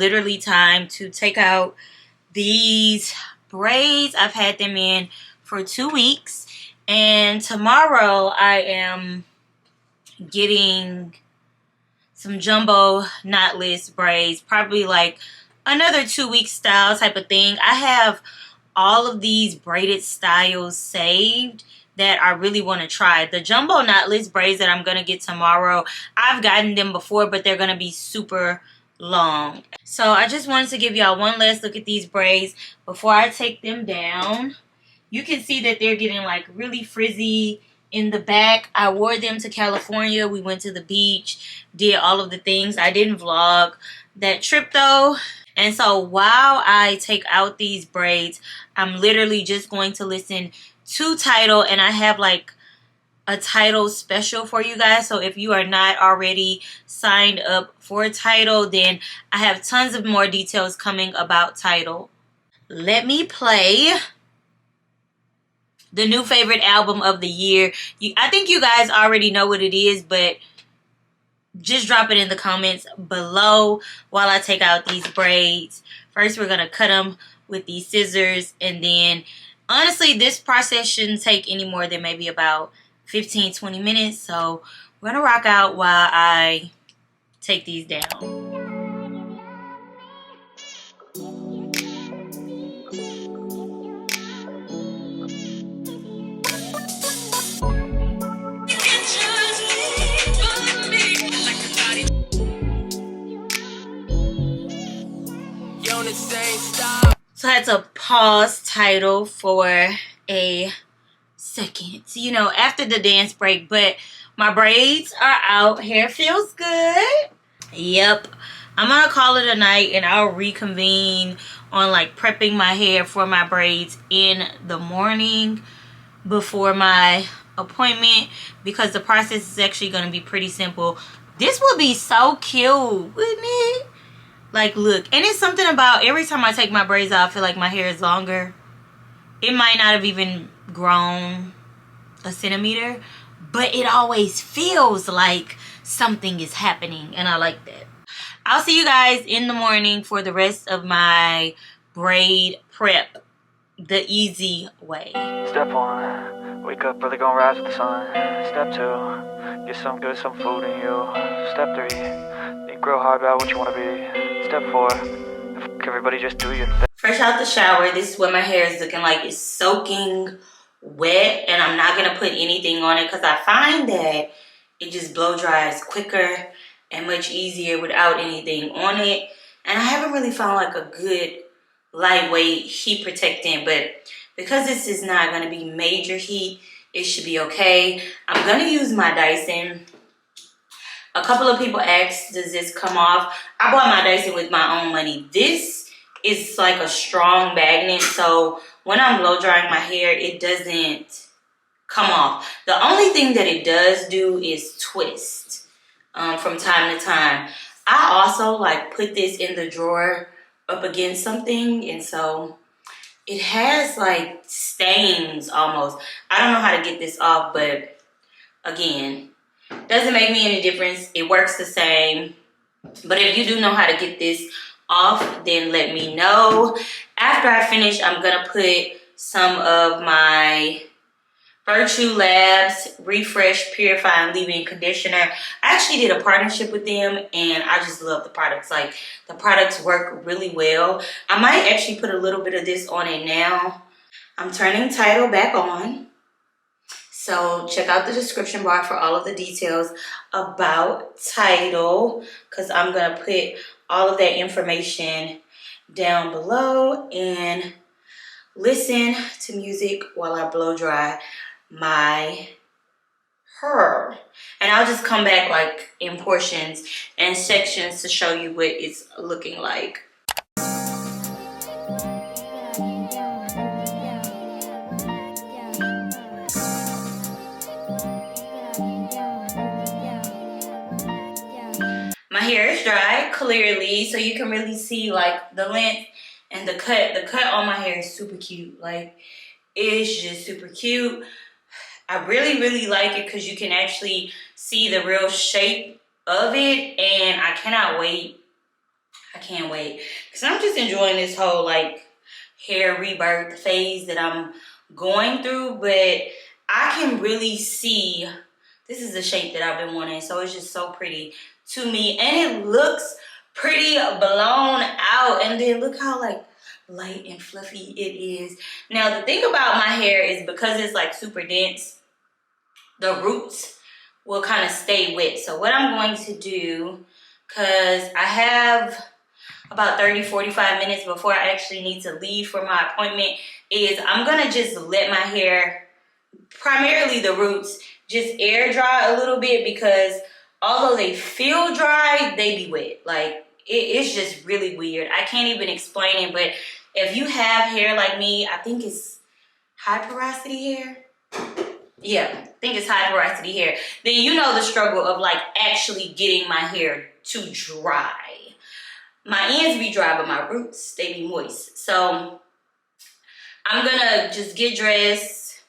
literally time to take out these braids. I've had them in for 2 weeks, and tomorrow I am getting some jumbo knotless braids, probably like another 2-week style type of thing. I have all of these braided styles saved that I really want to try. The jumbo knotless braids that I'm going to get tomorrow, I've gotten them before, but they're going to be super long. So I just wanted to give y'all one last look at these braids before I take them down. You can see that they're getting like really frizzy in the back. I wore them to California. We went to the beach, did all of the things. I didn't vlog that trip though. And so while I take out these braids, I'm literally just going to listen to Tidal, and I have like a Tidal special for you guys. So if you are not already signed up for Tidal, then I have tons of more details coming about Tidal. Let me play the new favorite album of the year. I think you guys already know what it is, but just drop it in the comments below while I take out these braids. First, we're going to cut them with these scissors, and then honestly, this process shouldn't take any more than maybe about 15-20 minutes. So we're going to rock out while I take these down. So I had to pause Tidal for a second, you know, after the dance break, but my braids are out. Hair feels good. Yep. I'm gonna call it a night, and I'll reconvene on like prepping my hair for my braids in the morning before my appointment, because the process is actually gonna be pretty simple. This would be so cute, wouldn't it? Like, look, and it's something about every time I take my braids out, I feel like my hair is longer. It might not have even grown a centimeter, but it always feels like something is happening, and I like that. I'll see you guys in the morning for the rest of my braid prep the easy way. Step 1, wake up early, gonna rise with the sun. Step 2, get some good, some food in you. Step 3, think real hard about what you want to be. Step 4, everybody just do your thing. Fresh out the shower, this is what my hair is looking like. It's soaking wet, and I'm not gonna put anything on it because I find that it just blow dries quicker and much easier without anything on it. And I haven't really found like a good lightweight heat protectant, but because this is not gonna be major heat, it should be okay. I'm gonna use my Dyson. A couple of people asked, does this come off? I bought my Dyson with my own money. This is like a strong magnet, so when I'm blow drying my hair, it doesn't come off. The only thing that it does do is twist from time to time. I also like put this in the drawer up against something, and so it has like stains almost. I don't know how to get this off, but again, doesn't make me any difference. It works the same. But if you do know how to get this off, then let me know. After I finish, I'm gonna put some of my Virtue Labs Refresh Purifying Leave-In Conditioner. I actually did a partnership with them, and I just love the products. Like, the products work really well. I might actually put a little bit of this on it now. I'm turning Tidal back on. So check out the description bar for all of the details about Tidal, because I'm going to put all of that information down below, and listen to music while I blow dry my hair. And I'll just come back like in portions and sections to show you what it's looking like. My hair is dry clearly, so you can really see like the length and the cut. The cut on my hair is super cute. Like, it's just super cute. I really like it because you can actually see the real shape of it, and I cannot wait I can't wait. Because I'm just enjoying this whole like hair rebirth phase that I'm going through. But I can really see, this is the shape that I've been wanting. So it's just so pretty to me. And it looks pretty blown out. And then look how like light and fluffy it is. Now the thing about my hair is because it's like super dense, the roots will kind of stay wet. So what I'm going to do, because I have about 30-45 minutes before I actually need to leave for my appointment, is I'm gonna just let my hair, primarily the roots, just air dry a little bit, because although they feel dry, they be wet. Like it's just really weird. I can't even explain it, but if you have hair like me, I think it's high porosity hair. Yeah, I think it's high porosity hair. Then you know the struggle of like actually getting my hair to dry. My ends be dry, but my roots, they be moist. So I'm gonna just get dressed,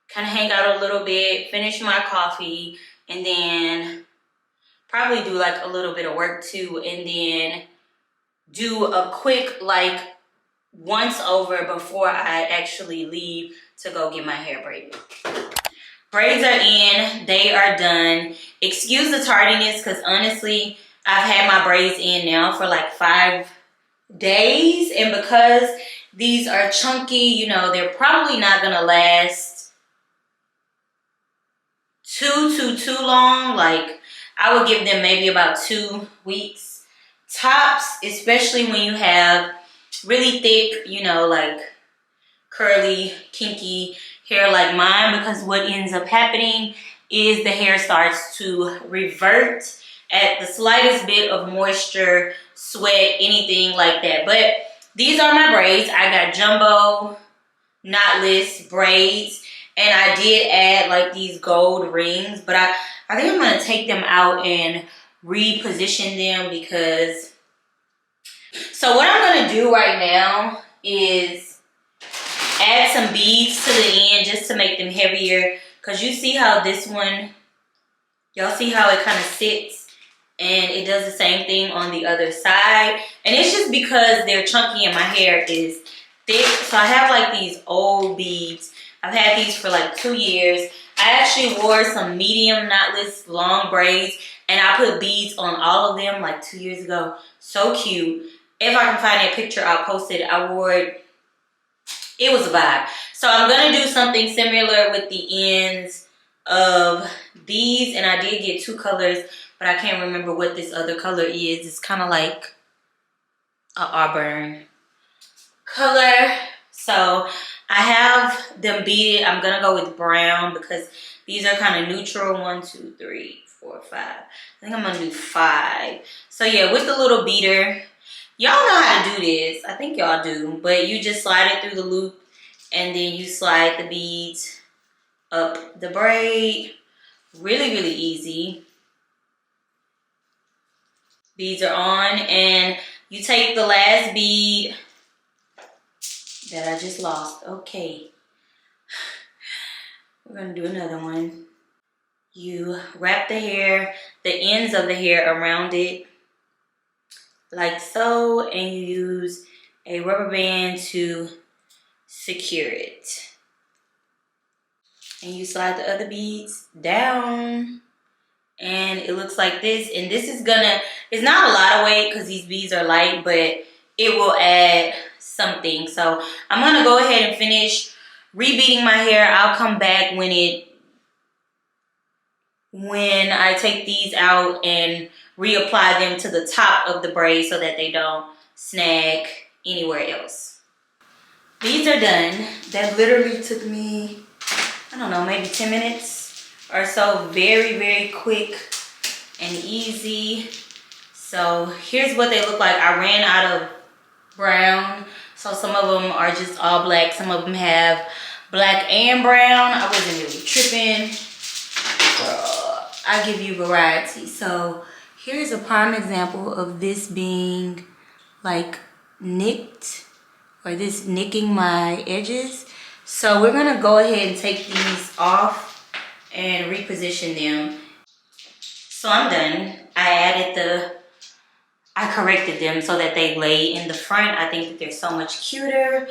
kind of hang out a little bit, finish my coffee, and then probably do like a little bit of work too, and then do a quick like once over before I actually leave to go get my hair braided. Braids are in, they are done. Excuse the tardiness, because honestly, I've had my braids in now for like 5 days, and because these are chunky, you know, they're probably not gonna last too long. Like I would give them maybe about 2 weeks tops, especially when you have really thick, you know, like curly, kinky hair like mine, because what ends up happening is the hair starts to revert at the slightest bit of moisture, sweat, anything like that. But these are my braids. I got jumbo knotless braids, and I did add like these gold rings, but I think I'm gonna take them out and reposition them, because so what I'm gonna do right now is add some beads to the end just to make them heavier, because you see how this one, y'all see how it kind of sits, and it does the same thing on the other side. And it's just because they're chunky and my hair is thick. So I have like these old beads. I've had these for like 2 years. I actually wore some medium knotless long braids, and I put beads on all of them like 2 years ago. So cute. If I can find a picture, I'll post it. I wore it. It was a vibe. So I'm gonna do something similar with the ends of these, and I did get 2 colors, but I can't remember what this other color is. It's kind of like an auburn color. So I have them beaded. I'm gonna go with brown because these are kind of neutral. 1, 2, 3, 4, 5. I think I'm gonna do 5. So yeah, with the little beater, y'all know how to do this. I think y'all do, but you just slide it through the loop, and then you slide the beads up the braid. Really easy. Beads are on, and you take the last bead that I just lost. Okay. We're gonna do another one. You wrap the hair, the ends of the hair around it like so, and you use a rubber band to secure it. And you slide the other beads down, and it looks like this. And this is gonna, it's not a lot of weight because these beads are light, but it will add something. So I'm gonna go ahead and finish rebeading my hair. I'll come back when I take these out and reapply them to the top of the braid so that they don't snag anywhere else. These are done. That literally took me, I don't know, maybe 10 minutes or so. Very quick and easy. So here's what they look like. I ran out of brown, so some of them are just all black. Some of them have black and brown. I wasn't really tripping. I give you variety. So here's a prime example of this being like nicked, or this nicking my edges. So we're gonna go ahead and take these off and reposition them. So I'm done. I corrected them so that they lay in the front. I think that they're so much cuter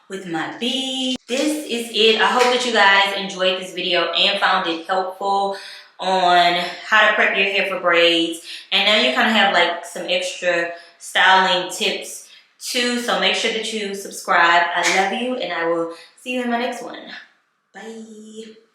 with my beads. This is it. I hope that you guys enjoyed this video and found it helpful on how to prep your hair for braids. And now you kind of have like some extra styling tips too. So make sure that you subscribe. I love you, and I will see you in my next one. Bye.